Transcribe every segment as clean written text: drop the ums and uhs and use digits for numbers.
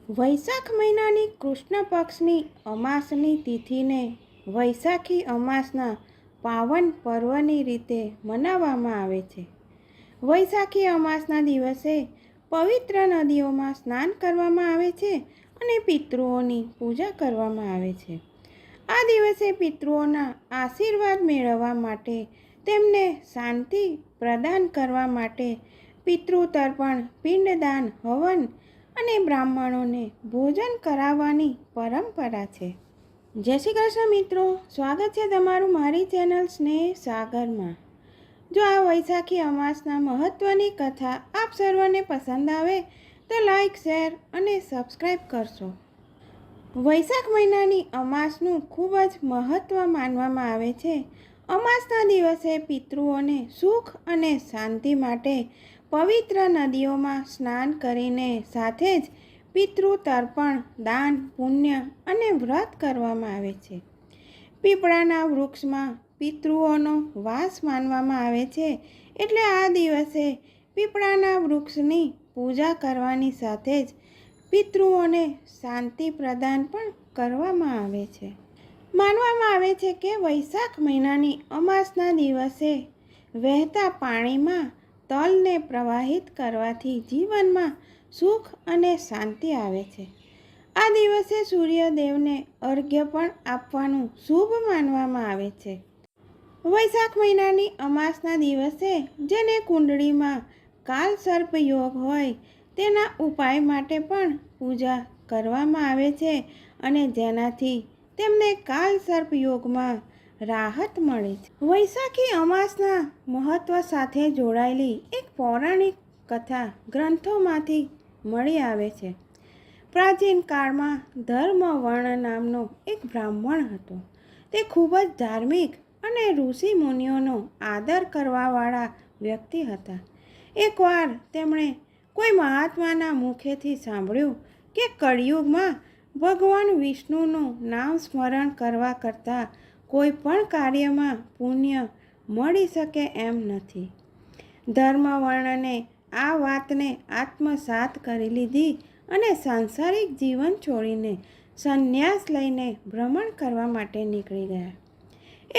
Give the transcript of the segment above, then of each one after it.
વૈશાખ મહિનાની કૃષ્ણ પક્ષની અમાસની તિથિને વૈશાખી અમાસના પાવન પર્વની રીતે મનાવવામાં આવે છે. વૈશાખી અમાસના દિવસે પવિત્ર નદીઓમાં સ્નાન કરવામાં આવે છે અને પિતૃઓની પૂજા કરવામાં આવે છે. આ દિવસે પિતૃઓના આશીર્વાદ મેળવવા માટે, તેમને શાંતિ પ્રદાન કરવા માટે પિતૃ તર્પણ, પિંડદાન, હવન અને બ્રાહ્મણોને ભોજન કરાવવાની પરંપરા છે. જય શ્રી કૃષ્ણ મિત્રો, સ્વાગત છે તમારું મારી ચેનલ સ્નેહ સાગરમાં. જો આ વૈશાખી અમાસના મહત્ત્વની કથા આપ સર્વને પસંદ આવે તો લાઈક, શેર અને સબસ્ક્રાઈબ કરશો. વૈશાખ મહિનાની અમાસનું ખૂબ જ મહત્ત્વ માનવામાં આવે છે. અમાસના દિવસે પિતૃઓને સુખ અને શાંતિ માટે પવિત્ર નદીઓમાં સ્નાન કરીને સાથે જ પિતૃ તર્પણ, દાન, પુણ્ય અને વ્રત કરવામાં આવે છે. પીપળાના વૃક્ષમાં પિતૃઓનો વાસ માનવામાં આવે છે, એટલે આ દિવસે પીપળાના વૃક્ષની પૂજા કરવાની સાથે જ પિતૃઓને શાંતિ પ્રદાન પણ કરવામાં આવે છે. માનવામાં આવે છે કે વૈશાખ મહિનાની અમાસના દિવસે વહેતા પાણીમાં તલને પ્રવાહિત કરવાથી જીવનમાં સુખ અને શાંતિ આવે છે. આ દિવસે સૂર્યદેવને અર્ઘ્ય પણ આપવાનું શુભ માનવામાં આવે છે. વૈશાખ મહિનાની અમાસના દિવસે જેને કુંડળીમાં કાલસર્પ યોગ હોય તેના ઉપાય માટે પણ પૂજા કરવામાં આવે છે અને જેનાથી તેમને કાલસર્પ યોગમાં રાહત મળે છે. વૈશાખી અમાસના મહત્ત્વ સાથે જોડાયેલી એક પૌરાણિક કથા ગ્રંથોમાંથી મળી આવે છે. પ્રાચીન કાળમાં ધર્મવર્ણ નામનો એક બ્રાહ્મણ હતો. તે ખૂબ જ ધાર્મિક અને ઋષિ મુનિઓનો આદર કરવાવાળા વ્યક્તિ હતા. એકવાર તેમણે કોઈ મહાત્માના મુખેથી સાંભળ્યું કે કળિયુગમાં ભગવાન વિષ્ણુનું નામ સ્મરણ કરવા કરતાં કોઈ પણ કાર્યમાં પુણ્ય મળી શકે એમ નથી. ધર્મવર્ણને આ વાતને આત્મસાત કરી લીધી અને સાંસારિક જીવન છોડીને સંન્યાસ લઈને ભ્રમણ કરવા માટે નીકળી ગયા.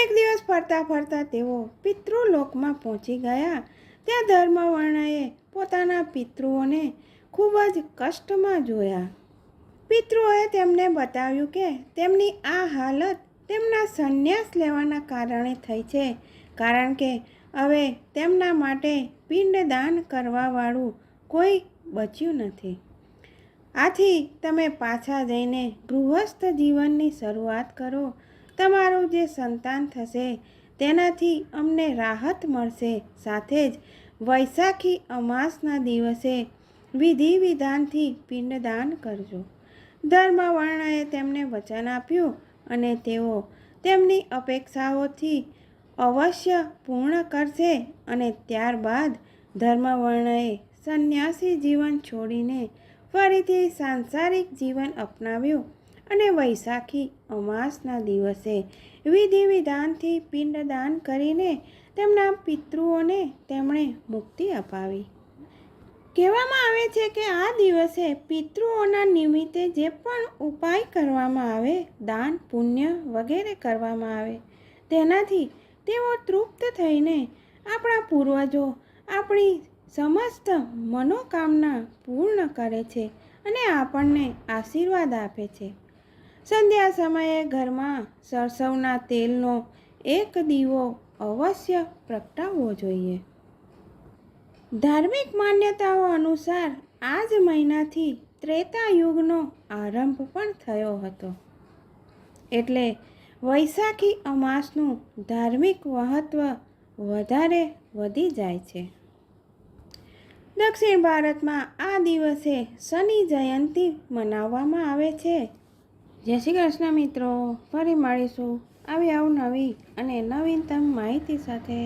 એક દિવસ ફરતા ફરતા તેઓ પિતૃલોકમાં પહોંચી ગયા. ત્યાં ધર્મવર્ણએ પોતાના પિતૃઓને ખૂબ જ કષ્ટમાં જોયા. પિતૃઓએ તેમને બતાવ્યું કે તેમની આ હાલત તેમના સંન્યાસ લેવાના કારણે થઈ છે, કારણ કે હવે તેમના માટે પિંડદાન કરવાવાળું કોઈ બચ્યું નથી. આથી તમે પાછા જઈને ગૃહસ્થ જીવનની શરૂઆત કરો. તમારું જે સંતાન થશે તેનાથી અમને રાહત મળશે. સાથે જ વૈશાખી અમાસના દિવસે વિધિ વિધાનથી પિંડદાન કરજો. ધર્મવર્ણએ તેમને વચન આપ્યું અને તેઓ તેમની અપેક્ષાઓથી અવશ્ય પૂર્ણ કરશે. અને ત્યારબાદ ધર્મવર્ણએ સંન્યાસી જીવન છોડીને ફરીથી સાંસારિક જીવન અપનાવ્યું અને વૈશાખી અમાસના દિવસે વિધિ વિધાનથી પિંડદાન કરીને તેમના પિતૃઓને તેમણે મુક્તિ અપાવી. કહેવામાં આવે છે કે આ દિવસે પિતૃઓના નિમિત્તે જે પણ ઉપાય કરવામાં આવે, દાન, પુણ્ય વગેરે કરવામાં આવે, તેનાથી તેઓ તૃપ્ત થઈને આપણા પૂર્વજો આપણી સમસ્ત મનોકામના પૂર્ણ કરે છે અને આપણને આશીર્વાદ આપે છે. સંધ્યા સમયે ઘરમાં સરસવના તેલનો એક દીવો અવશ્ય પ્રગટાવવો જોઈએ. ધાર્મિક માન્યતાઓ અનુસાર આ જ મહિનાથી ત્રેતા યુગનો આરંભ પણ થયો હતો. એટલે વૈશાખી અમાસનું ધાર્મિક મહત્ત્વ વધારે વધી જાય છે. દક્ષિણ ભારતમાં આ દિવસે શનિ જયંતિ મનાવવામાં આવે છે. જય શ્રી કૃષ્ણ મિત્રો, ફરી મળીશું આવી અવનવી અને નવીનતમ માહિતી સાથે.